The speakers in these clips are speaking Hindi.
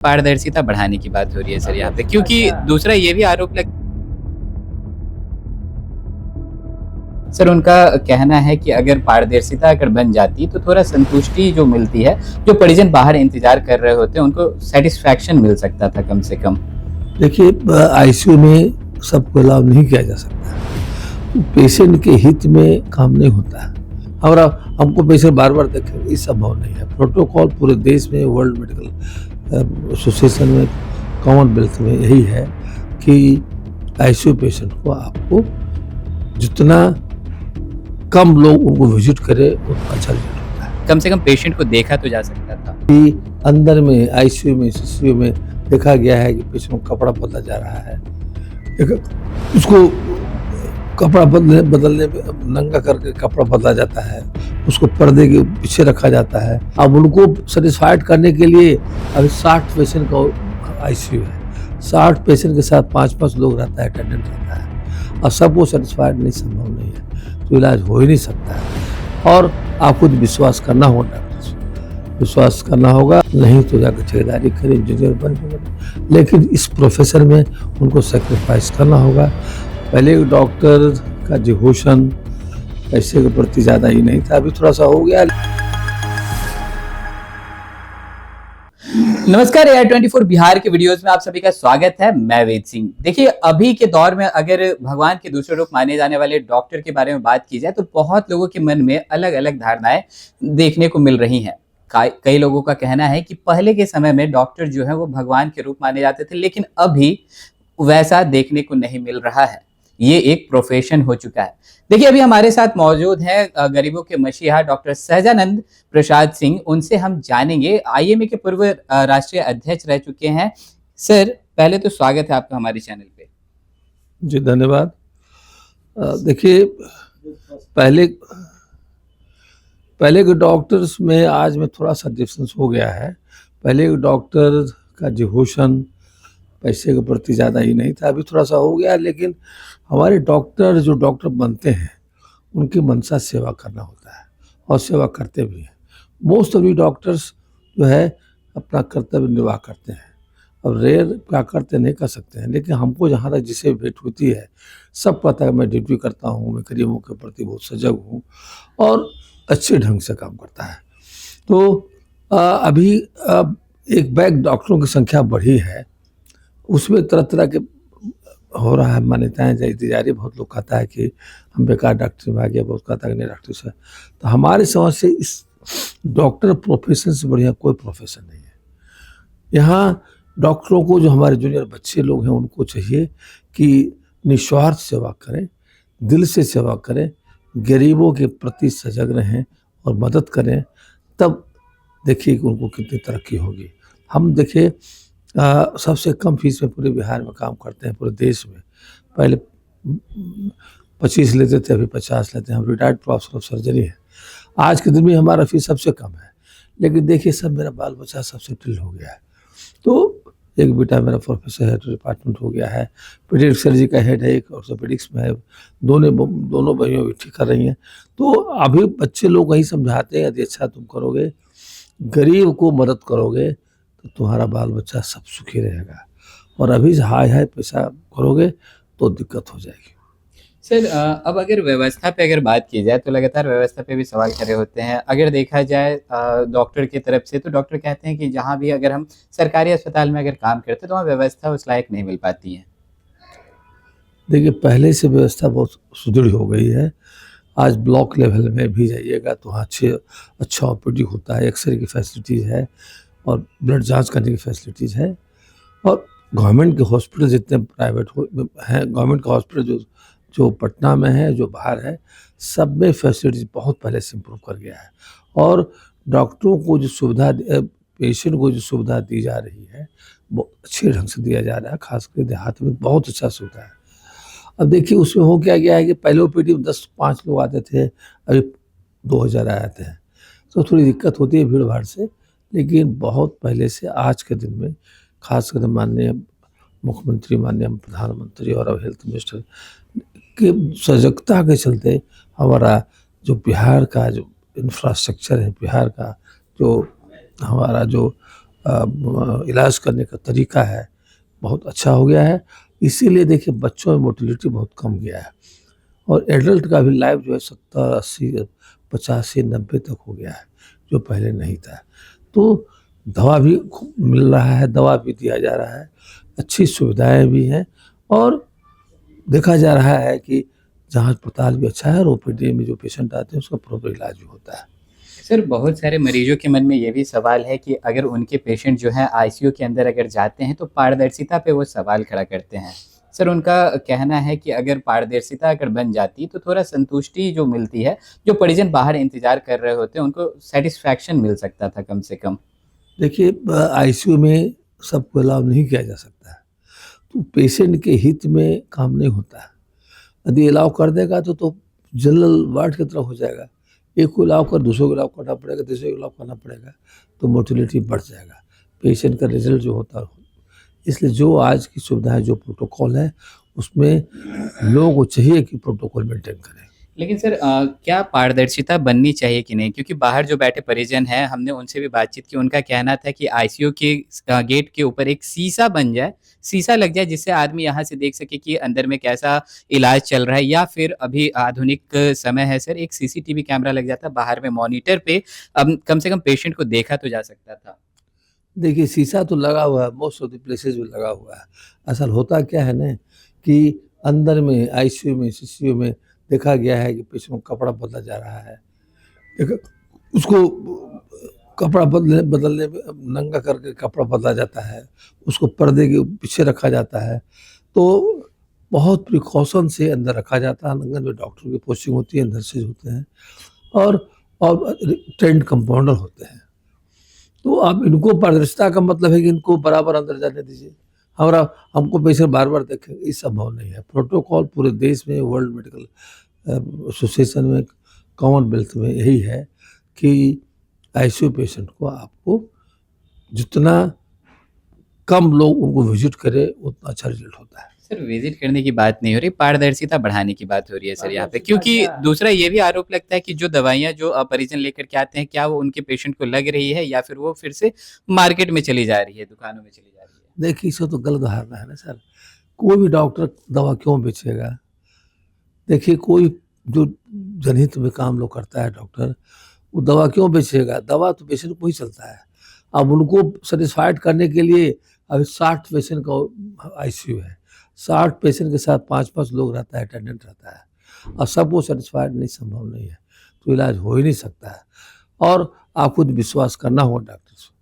पारदर्शिता बढ़ाने की बात हो रही है सर यहाँ पे, क्योंकि दूसरा ये भी आरोप लग सर उनका कहना है कि अगर पारदर्शिता अगर बन जाती तो थोड़ा संतुष्टि जो मिलती है, जो परिजन बाहर इंतजार कर रहे होते हैं उनको सेटिस्फैक्शन मिल सकता था कम से कम। देखिए, आईसीयू में सबको अलाउ नहीं किया जा सकता। पेशेंट के हित में काम नहीं होता है और हमको पेशेंट बार बार देखें, ये संभव नहीं है। प्रोटोकॉल पूरे देश में, वर्ल्ड मेडिकल एसोसिएशन में, कॉमनवेल्थ में यही है कि आईसीयू पेशेंट को आपको जितना कम लोग उनको विजिट करे उतना अच्छा रिजल्ट होता है। कम से कम पेशेंट को देखा तो जा सकता था। कि अंदर में आईसीयू में, सीसीयू में देखा गया है कि पेशेंट को कपड़ा बदला जा रहा है, उसको कपड़ा बदलने में नंगा करके कपड़ा बदला जाता है, उसको पर्दे के पीछे रखा जाता है। अब उनको सेटिस्फाइड करने के लिए अभी 60 पेशेंट का आईसीयू है, 60 पेशेंट के साथ 5-5 लोग रहता है, अटेंडेंट रहता है, और सबको सेटिस्फाइड नहीं, संभव नहीं है, तो इलाज हो ही नहीं सकता है। और आपको विश्वास करना होगा, विश्वास करना होगा, नहीं तो जाकर ठेकेदारी करें, इंजीनियर बन। लेकिन इस प्रोफेशन में उनको सेक्रीफाइस करना होगा। पहले डॉक्टर का डिवोशन पैसे के प्रति ज़्यादा ही नहीं था, अभी थोड़ा सा हो गया। नमस्कार, AR24 बिहार के वीडियोस में आप सभी का स्वागत है। मैं वेद सिंह। देखिए, अभी के दौर में अगर भगवान के दूसरे रूप माने जाने वाले डॉक्टर के बारे में बात की जाए तो बहुत लोगों के मन में अलग अलग धारणाएं देखने को मिल रही हैं। कई लोगों का कहना है कि पहले के समय में डॉक्टर जो है वो भगवान के रूप माने जाते थे, लेकिन अभी वैसा देखने को नहीं मिल रहा है। ये एक प्रोफेशन हो चुका है। देखिए, अभी हमारे साथ मौजूद हैं गरीबों के मसीहा डॉक्टर सहजानंद प्रसाद सिंह। उनसे हम जानेंगे। आईएमए के पूर्व राष्ट्रीय अध्यक्ष रह चुके हैं। सर, पहले तो स्वागत है आपका हमारे चैनल पे। जी धन्यवाद। देखिए, पहले के डॉक्टर्स में आज में थोड़ा सा डिफरेंस हो गया है। पहले के डॉक्टर का डिवोशन पैसे के प्रति ज़्यादा ही नहीं था, अभी थोड़ा सा हो गया। लेकिन हमारे डॉक्टर जो डॉक्टर बनते हैं उनकी मंशा सेवा करना होता है और सेवा करते भी हैं। मोस्ट ऑफ दी डॉक्टर्स जो है अपना कर्तव्य निर्वाह करते हैं। अब रेयर क्या करते नहीं कर सकते हैं, लेकिन हमको जहाँ तक जिसे भेंट होती है सब पता है। मैं ड्यूटी करता हूँ, मैं गरीबों के प्रति बहुत सजग हूँ और अच्छे ढंग से काम करता है। तो अभी एक बैग डॉक्टरों की संख्या बढ़ी है, उसमें तरह तरह के हो रहा है, मान्यताएं दी जा रही। बहुत लोग कहता है कि हम बेकार डॉक्टर में आ गया, बहुत कहता है कि नहीं डॉक्टर से। तो हमारे समझ से इस डॉक्टर प्रोफेशन से बढ़िया कोई प्रोफेशन नहीं है। यहाँ डॉक्टरों को, जो हमारे जूनियर बच्चे लोग हैं, उनको चाहिए कि निस्वार्थ सेवा करें, दिल से सेवा करें, गरीबों के प्रति सजग रहें और मदद करें। तब देखिए कि उनको कितनी तरक्की होगी। हम देखिए, सबसे कम फीस में पूरे बिहार में काम करते हैं, पूरे देश में। पहले 25 लेते थे, अभी 50 लेते हैं। हम रिटायर्ड प्रोफेसर ऑफ सर्जरी है। आज के दिन में हमारा फीस सबसे कम है। लेकिन देखिए, सब मेरा बाल बच्चा सब सेटल हो गया है। तो एक बेटा मेरा प्रोफेसर है, तो डिपार्टमेंट हो गया है। पीडियाट्रिक सर्जरी का हेड है, एक ऑर्थोपेडिक्स में है। दोनों बहनों भी ठीक कर रही हैं। तो अभी बच्चे लोग वही समझाते हैं, यदि अच्छा तुम करोगे, गरीब को मदद करोगे, तो तुम्हारा बाल बच्चा सब सुखी रहेगा। और अभी हाई पैसा करोगे तो दिक्कत हो जाएगी। सर, अब अगर व्यवस्था पे अगर बात की जाए तो लगातार व्यवस्था पे भी सवाल खड़े होते हैं। अगर देखा जाए डॉक्टर की तरफ से, तो डॉक्टर कहते हैं कि जहाँ भी अगर हम सरकारी अस्पताल में अगर काम करते हैं तो वहाँ व्यवस्था उस लायक नहीं मिल पाती है। देखिए, पहले से व्यवस्था बहुत सुदृढ़ हो गई है। आज ब्लॉक लेवल में भी जाइएगा तो वहाँ अच्छा ऑपरेटिव होता है, एक्सरे की फैसिलिटीज़ है और ब्लड जांच करने की फैसिलिटीज़ है। और गवर्नमेंट के हॉस्पिटल जितने प्राइवेट हैं, गवर्नमेंट का हॉस्पिटल जो पटना में है, जो बाहर है, सब में फैसिलिटीज़ बहुत पहले से इम्प्रूव कर गया है। और डॉक्टरों को जो सुविधा, पेशेंट को जो सुविधा दी जा रही है वो अच्छे ढंग से दिया जा रहा है। खासकर देहात में बहुत अच्छा सुविधा है। अब देखिए, उसमें हो क्या गया है कि पहले ओपीडी में 10-5 लोग आते थे, अभी 2000 आते हैं। तो थोड़ी दिक्कत होती है भीड़ भाड़ से। लेकिन बहुत पहले से आज के दिन में, खासकर माननीय मुख्यमंत्री, माननीय प्रधानमंत्री और अब हेल्थ मिनिस्टर के सजगता के चलते हमारा जो बिहार का जो इंफ्रास्ट्रक्चर है, बिहार का जो हमारा जो इलाज करने का तरीका है बहुत अच्छा हो गया है। इसीलिए देखिए बच्चों में मोर्टेलिटी बहुत कम गया है और एडल्ट का भी लाइफ जो है 70, 80, 85, 90 तक हो गया है, जो पहले नहीं था। तो दवा भी खूब मिल रहा है, दवा भी दिया जा रहा है, अच्छी सुविधाएँ भी हैं और देखा जा रहा है कि जाँच-पड़ताल भी अच्छा है और ओपीडी में जो पेशेंट आते हैं उसका प्रॉपर इलाज भी होता है। सर, बहुत सारे मरीजों के मन में ये भी सवाल है कि अगर उनके पेशेंट जो हैं आईसीयू के अंदर अगर जाते हैं तो पारदर्शिता पे वो सवाल खड़ा करते हैं। सर, उनका कहना है कि अगर पारदर्शिता अगर बन जाती तो थोड़ा संतुष्टि जो मिलती है, जो परिजन बाहर इंतज़ार कर रहे होते हैं उनको सैटिस्फैक्शन मिल सकता था कम से कम। देखिए आईसीयू में सबको अलाउ नहीं किया जा सकता है, तो पेशेंट के हित में काम नहीं होता है। यदि अलाउ कर देगा तो जनरल वार्ड की तरह हो जाएगा। एक को अलाउ कर दूसरे को अलाउ करना पड़ेगा, तीसरे को अलाउ करना पड़ेगा, तो मोर्टेलिटी बढ़ जाएगा। पेशेंट का रिज़ल्ट जो होता है इसलिए जो आज की सुविधा है, जो प्रोटोकॉल है, उसमें लोगों को चाहिए कि प्रोटोकॉल मेंटेन करें। लेकिन सर क्या पारदर्शिता बननी चाहिए कि नहीं? क्योंकि बाहर जो बैठे परिजन हैं, हमने उनसे भी बातचीत की, उनका कहना था कि आईसीयू के गेट के ऊपर एक शीशा बन जाए, शीशा लग जाए जिससे आदमी यहाँ से देख सके कि अंदर में कैसा इलाज चल रहा है या फिर अभी आधुनिक समय है सर, एक सीसीटीवी कैमरा लग जाता, बाहर में मॉनिटर पे कम से कम पेशेंट को देखा तो जा सकता था। देखिए शीशा तो लगा हुआ है, मोस्ट ऑफ द प्लेसेस में लगा हुआ है। असल होता क्या है ना कि अंदर में आईसीयू में, सीसीयू में देखा गया है कि पेशेंट को कपड़ा बदला जा रहा है। देखा उसको कपड़ा बदलने में नंगा करके कपड़ा बदला जाता है, उसको पर्दे के पीछे रखा जाता है। तो बहुत प्रिकॉशन से अंदर रखा जाता है, अंदर में डॉक्टर की पोस्टिंग होती है, नर्सेज होते हैं और और ट्रेन्ड कंपाउंडर होते हैं। तो अब इनको पारदर्शिता का मतलब है कि इनको बराबर अंदर जाने दीजिए। हमारा हमको पेशेंट बार-बार देखें, ये संभव नहीं है। प्रोटोकॉल पूरे देश में वर्ल्ड मेडिकल एसोसिएशन में, कॉमनवेल्थ में यही है कि आईसीयू पेशेंट को आपको जितना कम लोग उनको विज़िट करें, उतना अच्छा रिज़ल्ट होता है। सर, विज़िट करने की बात नहीं हो रही, पारदर्शिता बढ़ाने की बात हो रही है सर यहाँ पे। पारदर्शिता क्योंकि क्या? दूसरा ये भी आरोप लगता है कि जो दवाइयाँ जो परिजन लेकर के आते हैं, क्या वो उनके पेशेंट को लग रही है या फिर वो फिर से मार्केट में चली जा रही है, दुकानों में चली जा रही है? देखिए, इसमें तो गलत धारणा है ना सर। कोई भी डॉक्टर दवा क्यों बेचेगा? देखिए, कोई जो जनहित में काम लोग करता है डॉक्टर, वो दवा क्यों बेचेगा? दवा तो पेशेंट को ही चलता है। अब उनको सैटिस्फाइड करने के लिए अभी 60 पेशेंट का आईसीयू है। 60 पेशेंट के साथ 5-5 लोग रहता है, अटेंडेंट रहता है। अब सबको सैटिस्फाइड नहीं संभव नहीं है, तो इलाज हो ही नहीं सकता है। और आपको तो विश्वास करना होगा डॉक्टर्स पे,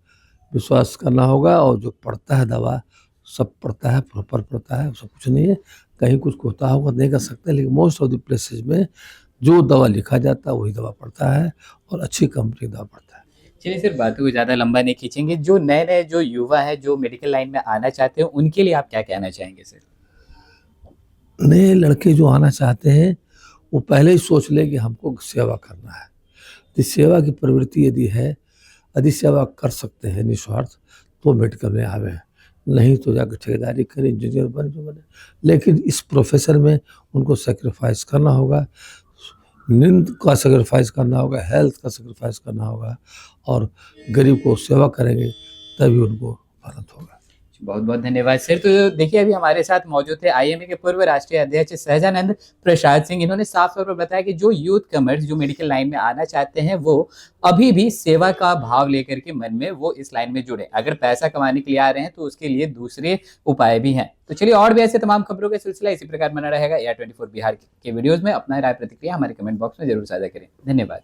विश्वास करना होगा और जो पड़ता है दवा, सब पड़ता है, प्रॉपर पड़ता है, सब कुछ नहीं है। कहीं कुछ होता होगा नहीं कर सकते, लेकिन मोस्ट ऑफ द प्लेसेस में जो दवा लिखा जाता है वही दवा पड़ता है और अच्छी कंपनी का दवा पड़ता है। चलिए सर, बातों को ज़्यादा लंबा नहीं खींचेंगे। जो नए-नए जो युवा हैं, जो मेडिकल लाइन में आना चाहते हैं, उनके लिए आप क्या कहना चाहेंगे सर? नए लड़के जो आना चाहते हैं, वो पहले ही सोच लें कि हमको सेवा करना है। तो सेवा की प्रवृत्ति यदि है, यदि सेवा कर सकते हैं निस्वार्थ, तो मेडिकल में आवें। नहीं तो जाके ठेकेदारी करें, इंजीनियर बने जो बने। लेकिन इस प्रोफ़ेशन में उनको सैक्रिफ़ाइस करना होगा, नींद का सैक्रिफ़ाइस करना होगा, हेल्थ का सैक्रिफ़ाइस करना होगा और गरीब को सेवा करेंगे, तभी उनको भारत होगा। बहुत-बहुत धन्यवाद सर। तो देखिए, अभी हमारे साथ मौजूद थे आईएमए के पूर्व राष्ट्रीय अध्यक्ष सहजानंद प्रसाद सिंह। इन्होंने साफ तौर पर बताया कि जो यूथ कमर्स जो मेडिकल लाइन में आना चाहते हैं, वो अभी भी सेवा का भाव लेकर के मन में वो इस लाइन में जुड़े। अगर पैसा कमाने के लिए आ रहे हैं, तो उसके लिए दूसरे उपाय भी हैं। तो चलिए, और भी ऐसे तमाम खबरों का सिलसिला इसी प्रकार बना रहेगा। AR24 बिहार के वीडियोज़ में अपना राय प्रतिक्रिया हमारे कमेंट बॉक्स में ज़रूर साझा करें। धन्यवाद।